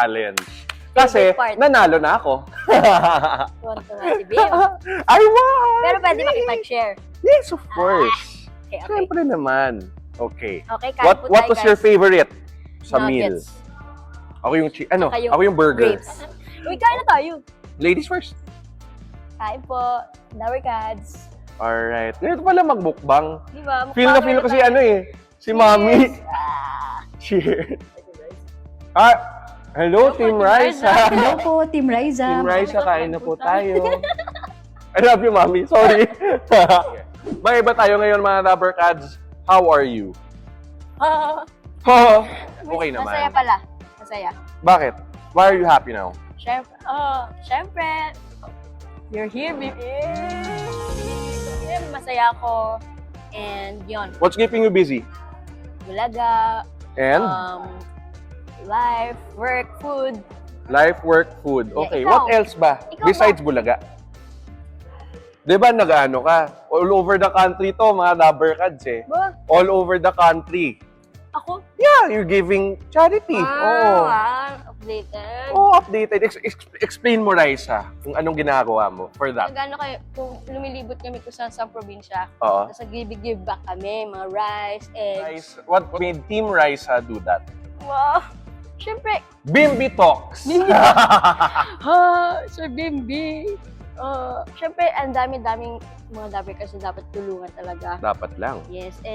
challenge. Kasi, Favorite part. nanalo na ako. Tuwan-tuwa si Bim. I won! Pero pwede makipag-share. Yes, of course. Okay, okay. Siyempre naman. Okay. Okay, kain po What tayo, was your guys. favorite sa meal? Nuggets. Ako yung Saka ako yung burger. Grapes. Uy, kain na tayo. Ladies first. Kain po. Lower cards. Alright. Ganito pala magbukbang. Di ba? Feel ko kasi si Mami. Cheers. Hello, Team Rice. Hello po, Team Riza. Team Rice, kain na po tayo. I love you, Mami. Sorry. May iba tayo ngayon, mga Rubber Cads. How are you? Okay naman. Masaya pala. Masaya. Bakit? Why are you happy now? Syempre, you're here, baby. Masaya ako. And yun, What's keeping you busy? bulaga, And? life, work, food. Life, work, food. Okay, ikaw. what else ba? Ikaw Besides Bulaga? Di ba nag-ano ka? All over the country to, mga Rubber Cads eh. Ba? All over the country. Ako? Yeah, you're giving charity. Oo. Updated. Oh, updated. Explain mo, Raisa, kung anong ginagawa mo for that. Nagano kayo, kung lumilibot kami kung saan sa probinsya, Oo. tapos nag-give back kami, mga rice, eggs. Rice, what made Team Raisa do that? Wow! Siyempre, Bimbi Talks. Sir Bimbi. Siyempre, ang dami-daming mga dapat kasi dapat tulungan talaga. Dapat lang. Yes,